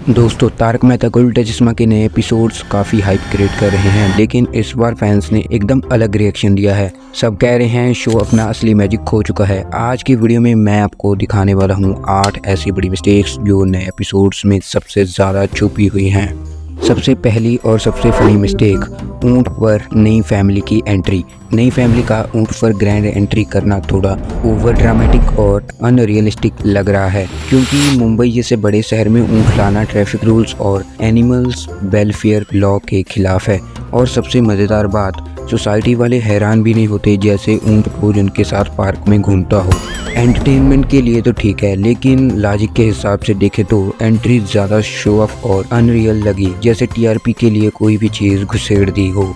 दोस्तों, तारक मेहता का उल्टा चश्मा के नए एपिसोड्स काफ़ी हाइप क्रिएट कर रहे हैं, लेकिन इस बार फैंस ने एकदम अलग रिएक्शन दिया है। सब कह रहे हैं शो अपना असली मैजिक खो चुका है। आज की वीडियो में मैं आपको दिखाने वाला हूँ 8 ऐसी बड़ी मिस्टेक्स जो नए एपिसोड्स में सबसे ज़्यादा छुपी हुई हैं। सबसे पहली और सबसे फनी मिस्टेक, ऊंट पर नई फैमिली की एंट्री। नई फैमिली का ऊंट पर ग्रैंड एंट्री करना थोड़ा ओवर ड्रामेटिक और अनरियलिस्टिक लग रहा है, क्योंकि मुंबई जैसे बड़े शहर में ऊंट लाना ट्रैफिक रूल्स और एनिमल्स वेलफेयर लॉ के खिलाफ है। और सबसे मज़ेदार बात, सोसाइटी वाले हैरान भी नहीं होते जैसे ऊंट रोज उनके साथ पार्क में घूमता हो। एंटरटेनमेंट के लिए तो ठीक है, लेकिन लॉजिक के हिसाब से देखें तो एंट्री ज़्यादा शो ऑफ और अनरियल लगी, जैसे टीआरपी के लिए कोई भी चीज़ घुसेड़ दी हो।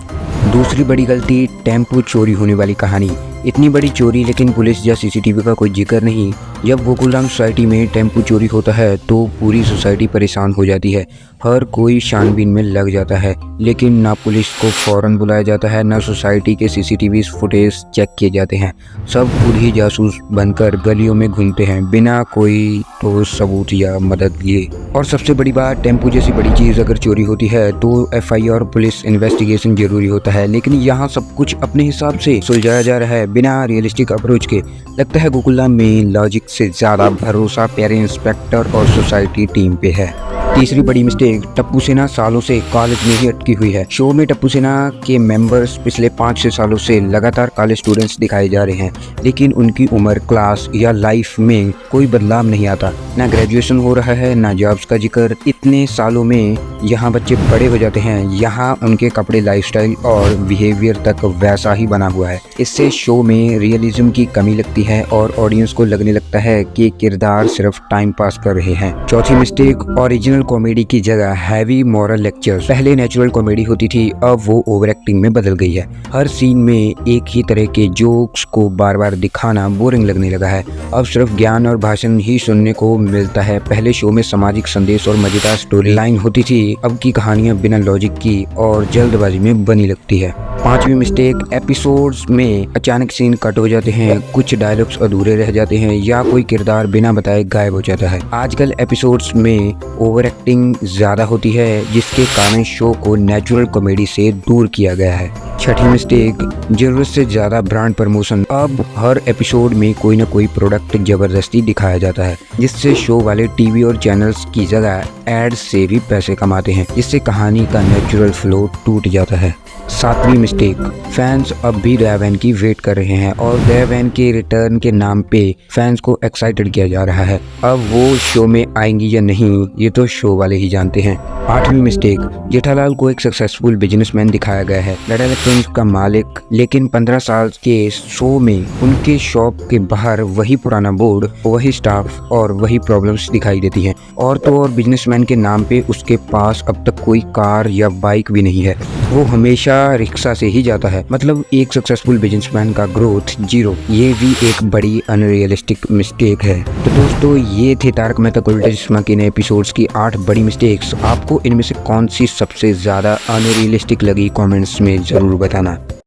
दूसरी बड़ी गलती, टेम्पो चोरी होने वाली कहानी। इतनी बड़ी चोरी लेकिन पुलिस या सीसीटीवी का कोई जिक्र नहीं। जब गोकुलधाम सोसाइटी में टेम्पो चोरी होता है तो पूरी सोसाइटी परेशान हो जाती है। हर कोई छानबीन में लग जाता है, लेकिन ना पुलिस को फौरन बुलाया जाता है, ना सोसाइटी के सीसीटीवी फुटेज चेक किए जाते हैं। सब खुद ही जासूस बनकर गलियों में घूमते हैं बिना कोई ठोस सबूत या मदद लिए। और सबसे बड़ी बात, टेम्पो जैसी बड़ी चीज़ अगर चोरी होती है तो एफआईआर और पुलिस इन्वेस्टिगेशन जरूरी होता है, लेकिन यहाँ सब कुछ अपने हिसाब से सुलझाया जा रहा है बिना रियलिस्टिक अप्रोच के। लगता है गोकुलधाम में लॉजिक से ज़्यादा भरोसा प्यारे इंस्पेक्टर और सोसाइटी टीम पे है। तीसरी बड़ी मिस्टेक, टप्पू सेना सालों से कॉलेज में ही अटकी हुई है। शो में टप्पू सेना के मेंबर्स पिछले 5-6 सालों से लगातार कॉलेज स्टूडेंट्स दिखाए जा रहे हैं, लेकिन उनकी उम्र, क्लास या लाइफ में कोई बदलाव नहीं आता। ना ग्रेजुएशन हो रहा है, ना जॉब्स का जिक्र। इतने सालों में यहाँ बच्चे बड़े हो जाते हैं, यहाँ उनके कपड़े, लाइफस्टाइल और बिहेवियर तक वैसा ही बना हुआ है। इससे शो में रियलिज्म की कमी लगती है और ऑडियंस को लगने लगता है कि किरदार सिर्फ टाइम पास कर रहे हैं। चौथी मिस्टेक, ओरिजिनल कॉमेडी की जगह हैवी मॉरल लेक्चर्स। पहले नेचुरल कॉमेडी होती थी, अब वो ओवर एक्टिंग में बदल गई है। हर सीन में एक ही तरह के जोक्स को बार बार दिखाना बोरिंग लगने लगा है। अब सिर्फ ज्ञान और भाषण ही सुनने को मिलता है। पहले शो में सामाजिक संदेश और मजेदार स्टोरी लाइन होती थी, अब की कहानियां बिना लॉजिक की और जल्दबाजी में बनी लगती है। पांचवी मिस्टेक, एपिसोड्स में अचानक सीन कट हो जाते हैं, कुछ डायलॉग्स अधूरे रह जाते हैं या कोई किरदार बिना बताए गायब हो जाता है। आजकल एपिसोड्स में ओवर एक्टिंग ज्यादा होती है, जिसके कारण शो को नेचुरल कॉमेडी से दूर किया गया है। छठी मिस्टेक, जरूरत से ज्यादा ब्रांड प्रमोशन। अब हर एपिसोड में कोई ना कोई प्रोडक्ट जबरदस्ती दिखाया जाता है, जिससे शो वाले टीवी और चैनल्स की जगह एड्स से भी पैसे कमाते हैं, जिससे कहानी का नेचुरल फ्लो टूट जाता है। सातवीं मिस्टेक, फैंस अब भी दया बहन की वेट कर रहे हैं और दया बहन के रिटर्न के नाम पे फैंस को एक्साइटेड किया जा रहा है। अब वो शो में आएंगी या नहीं, ये तो शो वाले ही जानते हैं। आठवीं मिस्टेक, जेठालाल को एक सक्सेसफुल बिजनेसमैन दिखाया गया है, लड़ा इलेक्ट्रॉनिक्स का मालिक, लेकिन 15 साल के शो में उनके शॉप के बाहर वही पुराना बोर्ड, वही स्टाफ और वही प्रॉब्लम्स दिखाई देती हैं। और तो और बिजनेसमैन के नाम पे उसके पास अब तक कोई कार या बाइक भी नहीं है, वो हमेशा रिक्शा से ही जाता है। मतलब एक सक्सेसफुल बिजनेसमैन का ग्रोथ जीरो। ये भी एक बड़ी अनरियलिस्टिक मिस्टेक है। तो दोस्तों, ये थे तारक मेहता का उल्टा चश्मा के नए एपिसोड्स की 8 बड़ी मिस्टेक्स। आपको इनमें से कौन सी सबसे ज़्यादा अनरियलिस्टिक लगी, कमेंट्स में ज़रूर बताना।